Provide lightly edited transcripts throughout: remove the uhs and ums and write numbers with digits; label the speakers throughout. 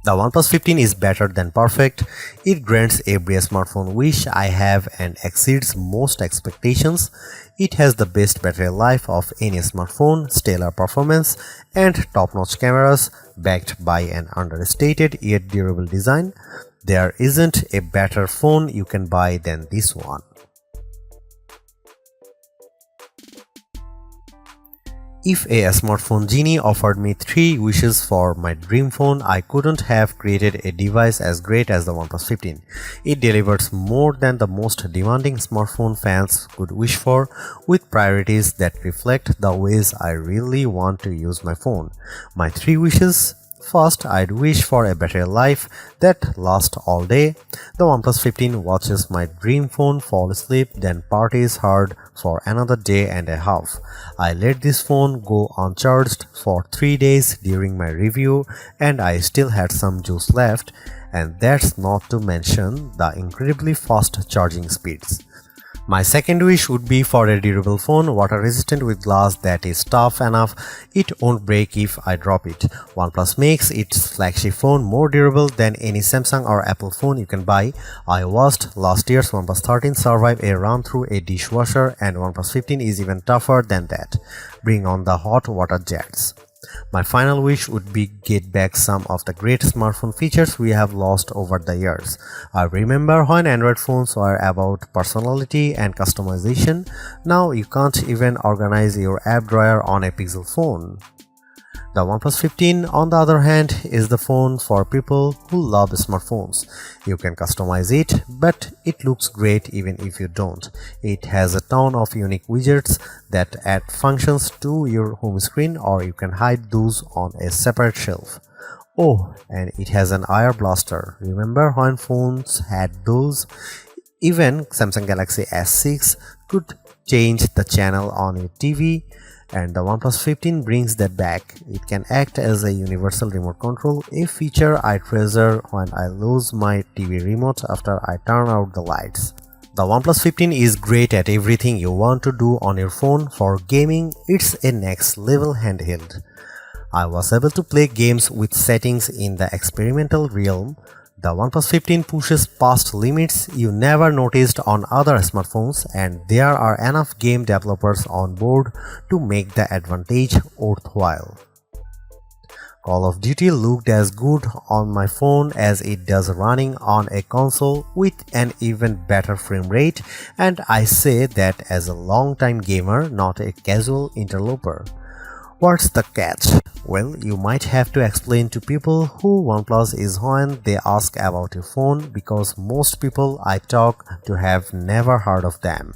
Speaker 1: The OnePlus 15 is better than perfect. It grants every smartphone wish I have and exceeds most expectations. It has the best battery life of any smartphone, stellar performance, and top-notch cameras backed by an understated yet durable design. There isn't a better phone you can buy than this one. If a smartphone genie offered me 3 wishes for my dream phone, I couldn't have created a device as great as the OnePlus 15. It delivers more than the most demanding smartphone fans could wish for, with priorities that reflect the ways I really want to use my phone. My 3 wishes: first, I'd wish for a battery life that lasts all day. The OnePlus 15 watches my dream phone fall asleep, then parties hard for another day and a half. I let this phone go uncharged for 3 days during my review, and I still had some juice left, and that's not to mention the incredibly fast charging speeds. My second wish would be for a durable phone, water resistant with glass that is tough enough it won't break if I drop it. OnePlus makes its flagship phone more durable than any Samsung or Apple phone you can buy. I watched last year's OnePlus 13 survive a run through a dishwasher, and OnePlus 15 is even tougher than that. Bring on the hot water jets. My final wish would be get back some of the great smartphone features we have lost over the years. I remember when Android phones were about personality and customization. Now you can't even organize your app drawer on a Pixel phone. The OnePlus 15, on the other hand, is the phone for people who love smartphones. You can customize it, but it looks great even if you don't. It has a ton of unique widgets that add functions to your home screen, or you can hide those on a separate shelf. Oh, and it has an IR blaster. Remember when phones had those? Even Samsung Galaxy S6 could change the channel on your TV. And the OnePlus 15 brings that back. It can act as a universal remote control, a feature I treasure when I lose my TV remote after I turn out the lights. The OnePlus 15 is great at everything you want to do on your phone. For gaming, it's a next level handheld. I was able to play games with settings in the experimental realm. The OnePlus 15 pushes past limits you never noticed on other smartphones, and there are enough game developers on board to make the advantage worthwhile. Call of Duty looked as good on my phone as it does running on a console with an even better frame rate, and I say that as a long-time gamer, not a casual interloper. What's the catch? Well, you might have to explain to people who OnePlus is when they ask about your phone, because most people I talk to have never heard of them.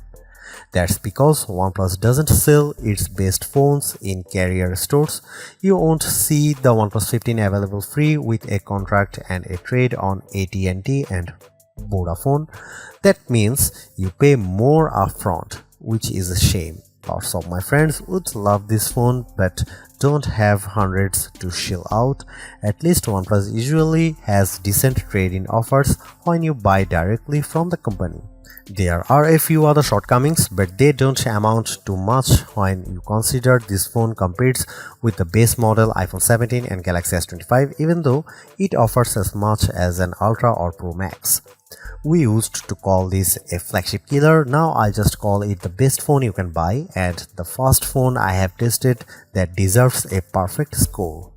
Speaker 1: That's because OnePlus doesn't sell its best phones in carrier stores. You won't see the OnePlus 15 available free with a contract and a trade on AT&T and Vodafone. That means you pay more upfront, which is a shame. Lots of my friends would love this phone but don't have hundreds to shell out. At least OnePlus usually has decent trade-in offers when you buy directly from the company. There are a few other shortcomings, but they don't amount to much when you consider this phone competes with the base model iPhone 17 and Galaxy S25, even though it offers as much as an Ultra or Pro Max. We used to call this a flagship killer. Now I just call it the best phone you can buy, and the first phone I have tested that deserves a perfect score.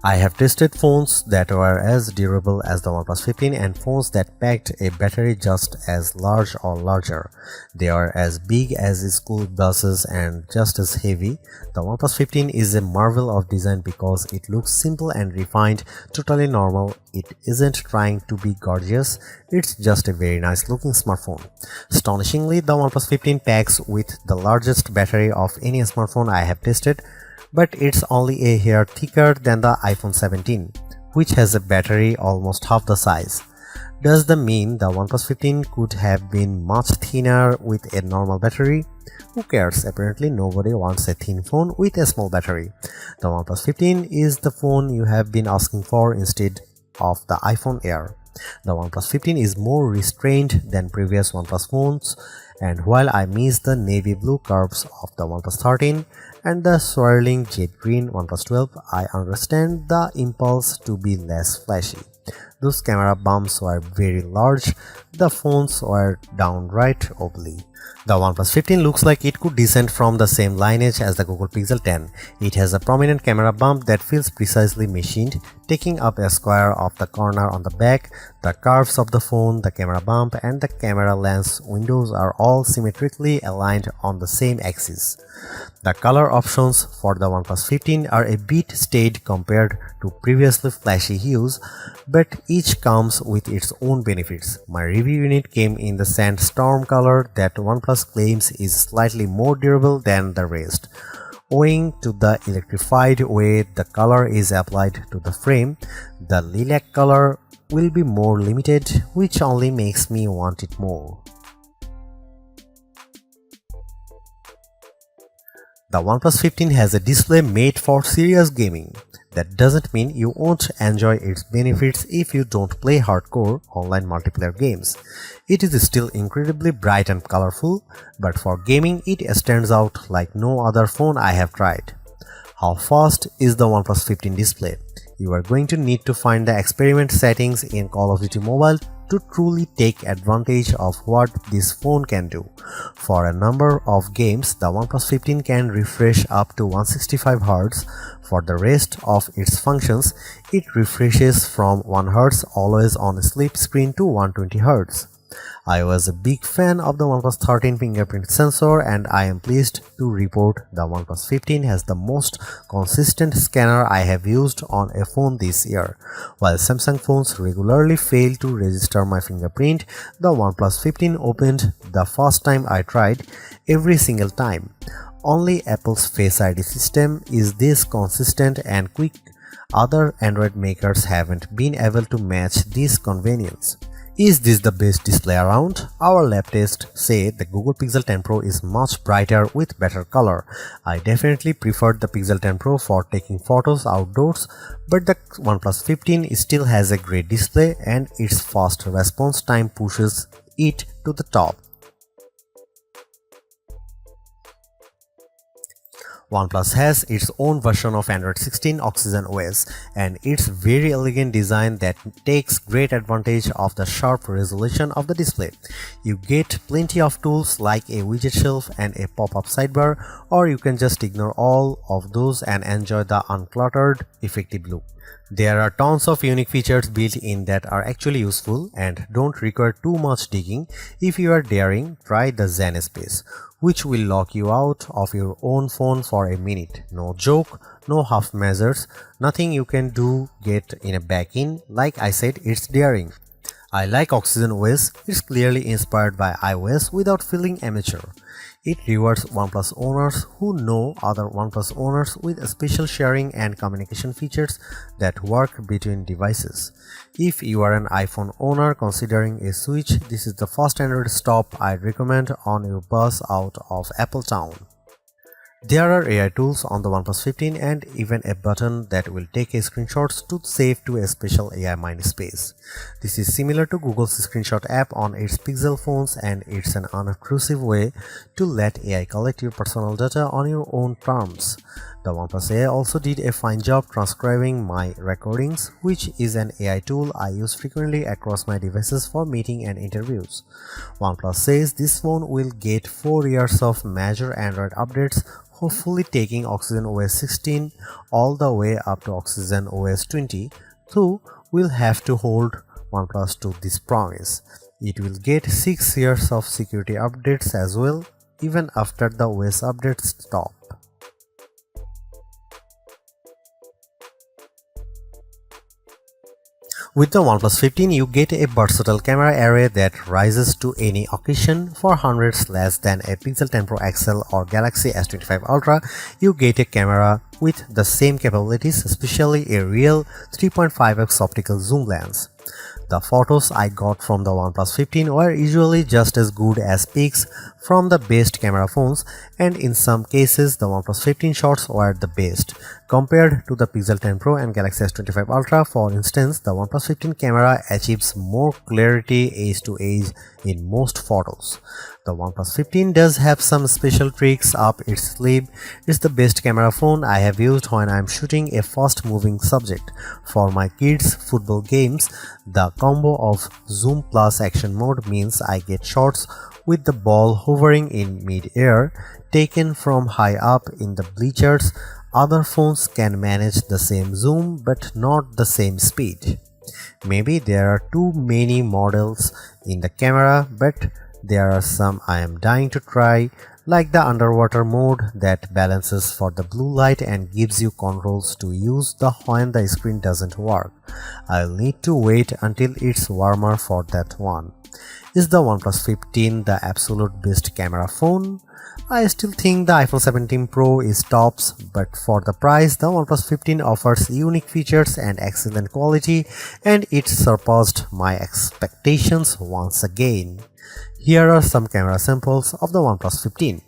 Speaker 1: I have tested phones that were as durable as the OnePlus 15 and phones that packed a battery just as large or larger. They are as big as school buses and just as heavy. The OnePlus 15 is a marvel of design because it looks simple and refined, totally normal. It isn't trying to be gorgeous, it's just a very nice looking smartphone. Astonishingly, the OnePlus 15 packs with the largest battery of any smartphone I have tested, but it's only a hair thicker than the iPhone 17, which has a battery almost half the size. Does that mean the OnePlus 15 could have been much thinner with a normal battery? Who cares? Apparently nobody wants a thin phone with a small battery. The OnePlus 15 is the phone you have been asking for instead of the iPhone Air. The OnePlus 15 is more restrained than previous OnePlus phones, and while I miss the navy blue curves of the OnePlus 13, and the swirling jet green OnePlus 12, I understand the impulse to be less flashy. Those camera bumps were very large, the phones were downright ugly. The OnePlus 15 looks like it could descend from the same lineage as the Google Pixel 10. It has a prominent camera bump that feels precisely machined, taking up a square of the corner on the back. The curves of the phone, the camera bump, and the camera lens windows are all symmetrically aligned on the same axis. The color options for the OnePlus 15 are a bit staid compared to previously flashy hues, but each comes with its own benefits. My review unit came in the sandstorm color that OnePlus claims is slightly more durable than the rest. Owing to the electrified way the color is applied to the frame, the lilac color will be more limited, which only makes me want it more. The OnePlus 15 has a display made for serious gaming. That doesn't mean you won't enjoy its benefits if you don't play hardcore online multiplayer games. It is still incredibly bright and colorful, but for gaming it stands out like no other phone I have tried. How fast is the OnePlus 15 display? You are going to need to find the experiment settings in Call of Duty Mobile to truly take advantage of what this phone can do. For a number of games, the OnePlus 15 can refresh up to 165Hz. For the rest of its functions, it refreshes from 1Hz always on sleep screen to 120Hz. I was a big fan of the OnePlus 13 fingerprint sensor, and I am pleased to report the OnePlus 15 has the most consistent scanner I have used on a phone this year. While Samsung phones regularly fail to register my fingerprint, the OnePlus 15 opened the first time I tried every single time. Only Apple's Face ID system is this consistent and quick. Other Android makers haven't been able to match this convenience. Is this the best display around? Our lab tests say the Google Pixel 10 Pro is much brighter with better color. I definitely preferred the Pixel 10 Pro for taking photos outdoors, but the OnePlus 15 still has a great display and its fast response time pushes it to the top. OnePlus has its own version of Android 16 Oxygen OS and its very elegant design that takes great advantage of the sharp resolution of the display. You get plenty of tools like a widget shelf and a pop-up sidebar, or you can just ignore all of those and enjoy the uncluttered, effective look. There are tons of unique features built in that are actually useful and don't require too much digging. If you are daring, try the Zen Space, which will lock you out of your own phone for a minute. No joke, no half measures, nothing you can do get in a back in. Like I said, it's daring. I like Oxygen OS. It's clearly inspired by iOS without feeling amateur. It rewards OnePlus owners who know other OnePlus owners with special sharing and communication features that work between devices. If you are an iPhone owner considering a switch, this is the first Android stop I'd recommend on your bus out of Apple Town. There are AI tools on the OnePlus 15 and even a button that will take a screenshots to save to a special AI mind space. This is similar to Google's screenshot app on its Pixel phones, and it's an unobtrusive way to let AI collect your personal data on your own terms. The OnePlus AI also did a fine job transcribing my recordings, which is an AI tool I use frequently across my devices for meeting and interviews. OnePlus says this phone will get 4 years of major Android updates, hopefully taking Oxygen OS 16 all the way up to Oxygen OS 20, though we'll have to hold OnePlus to this promise. It will get 6 years of security updates as well, even after the OS updates stop. With the OnePlus 15, you get a versatile camera array that rises to any occasion. For hundreds less than a Pixel 10 Pro XL or Galaxy S25 Ultra, you get a camera with the same capabilities, especially a real 3.5x optical zoom lens. The photos I got from the OnePlus 15 were usually just as good as pics from the best camera phones, and in some cases the OnePlus 15 shots were the best. Compared to the Pixel 10 Pro and Galaxy S25 Ultra, for instance, the OnePlus 15 camera achieves more clarity edge to edge in most photos. The OnePlus 15 does have some special tricks up its sleeve. It's the best camera phone I have used when I'm shooting a fast moving subject. For my kids' football games, the combo of zoom plus action mode means I get shots with the ball hovering in mid-air, taken from high up in the bleachers. Other phones can manage the same zoom but not the same speed. Maybe there are too many models in the camera, but there are some I am dying to try, like the underwater mode that balances for the blue light and gives you controls to use when the screen doesn't work. I'll need to wait until it's warmer for that one. Is the OnePlus 15 the absolute best camera phone? I still think the iPhone 17 Pro is tops, but for the price, the OnePlus 15 offers unique features and excellent quality, and it surpassed my expectations once again. Here are some camera samples of the OnePlus 15.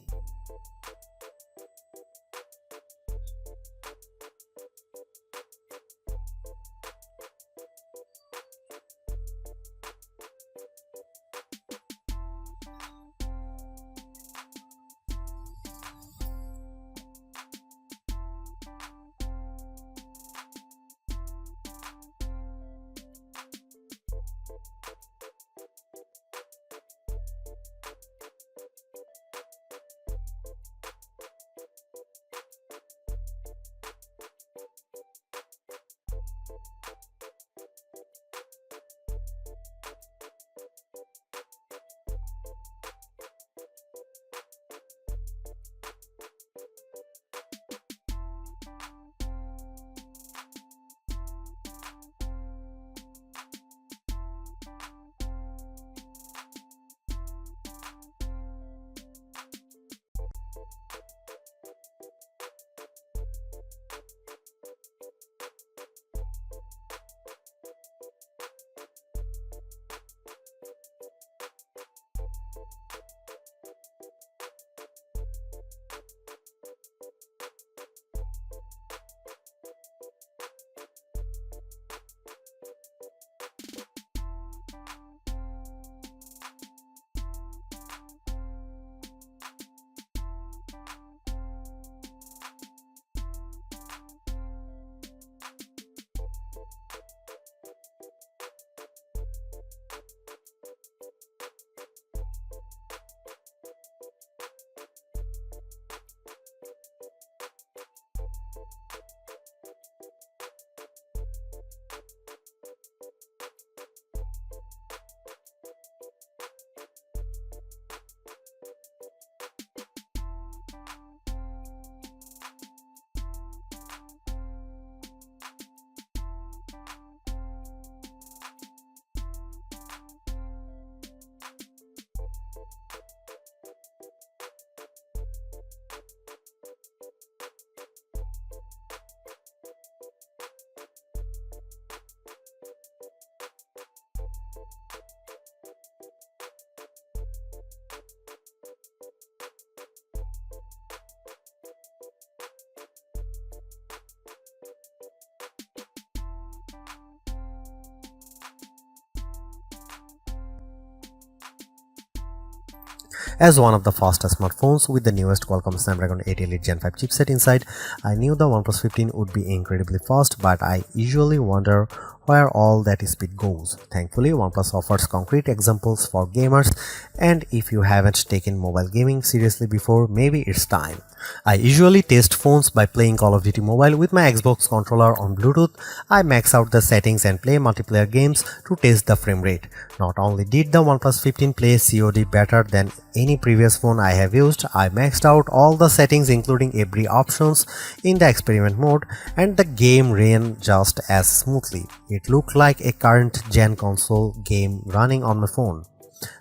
Speaker 1: As one of the fastest smartphones with the newest Qualcomm Snapdragon 8 Elite Gen 5 chipset inside, I knew the OnePlus 15 would be incredibly fast, but I usually wonder where all that speed goes. Thankfully, OnePlus offers concrete examples for gamers, and if you haven't taken mobile gaming seriously before, maybe it's time. I usually test phones by playing Call of Duty Mobile with my Xbox controller on Bluetooth. I max out the settings and play multiplayer games to test the frame rate. Not only did the OnePlus 15 play COD better than any previous phone I have used, I maxed out all the settings including every options in the experiment mode, and the game ran just as smoothly. It looked like a current gen console game running on my phone.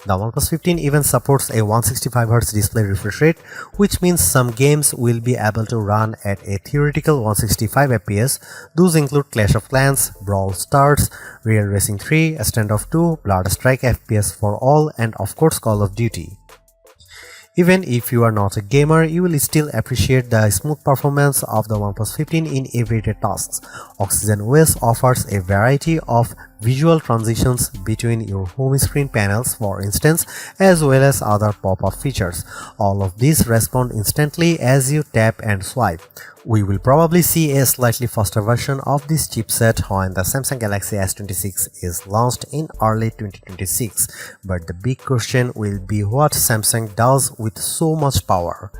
Speaker 1: The OnePlus 15 even supports a 165Hz display refresh rate, which means some games will be able to run at a theoretical 165 FPS. Those include Clash of Clans, Brawl Stars, Real Racing 3, Standoff 2, Blood Strike FPS for All, and of course Call of Duty. Even if you are not a gamer, you will still appreciate the smooth performance of the OnePlus 15 in everyday tasks. Oxygen OS offers a variety of visual transitions between your home screen panels, for instance, as well as other pop-up features. All of these respond instantly as you tap and swipe. We will probably see a slightly faster version of this chipset when the Samsung Galaxy S26 is launched in early 2026, but the big question will be what Samsung does with so much power.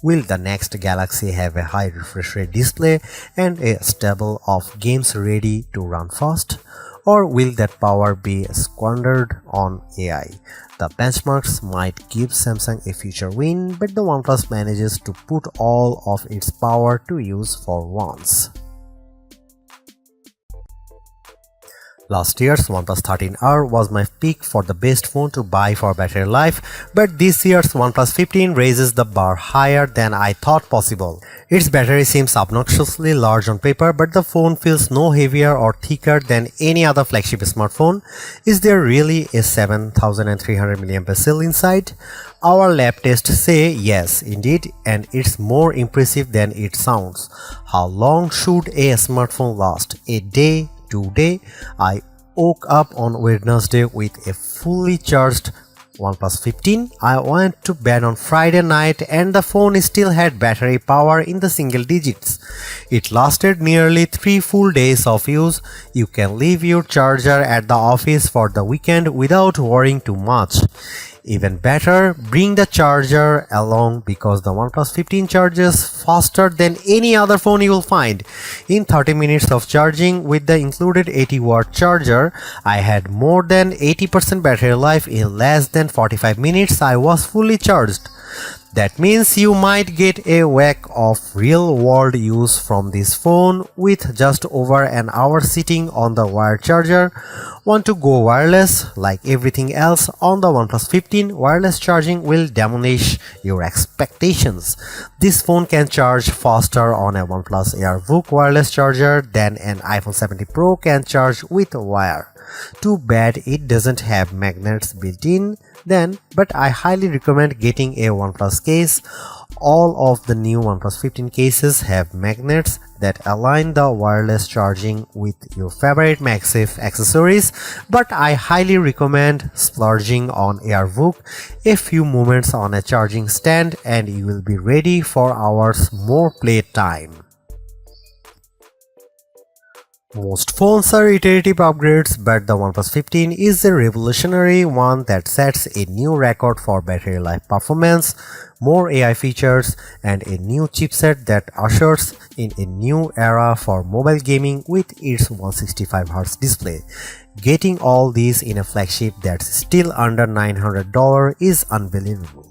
Speaker 1: Will the next Galaxy have a high refresh rate display and a stable of games ready to run fast? Or will that power be squandered on AI? The benchmarks might give Samsung a future win, but the OnePlus manages to put all of its power to use for once. Last year's OnePlus 13R was my pick for the best phone to buy for battery life, but this year's OnePlus 15 raises the bar higher than I thought possible. Its battery seems obnoxiously large on paper, but the phone feels no heavier or thicker than any other flagship smartphone. Is there really a 7300 mAh cell inside? Our lab tests say yes, indeed, and it's more impressive than it sounds. How long should a smartphone last? A day? Today, I woke up on Wednesday with a fully charged OnePlus 15. I went to bed on Friday night and the phone still had battery power in the single digits. It lasted nearly 3 full days of use. You can leave your charger at the office for the weekend without worrying too much. Even better, bring the charger along because the OnePlus 15 charges faster than any other phone you will find. In 30 minutes of charging with the included 80-watt charger, I had more than 80% battery life. In less than 45 minutes, I was fully charged. That means you might get a whack of real-world use from this phone with just over an hour sitting on the wired charger. Want to go wireless? Like everything else on the OnePlus 15, wireless charging will demolish your expectations. This phone can charge faster on a OnePlus AirVook wireless charger than an iPhone 70 Pro can charge with a wire. Too bad it doesn't have magnets built in then, but I highly recommend getting a OnePlus case. All of the new OnePlus 15 cases have magnets that align the wireless charging with your favorite MagSafe accessories, but I highly recommend splurging on AirVook. A few moments on a charging stand and you will be ready for hours more playtime. Most phones are iterative upgrades, but the OnePlus 15 is a revolutionary one that sets a new record for battery life performance, more AI features, and a new chipset that ushers in a new era for mobile gaming with its 165Hz display. Getting all these in a flagship that's still under $900 is unbelievable.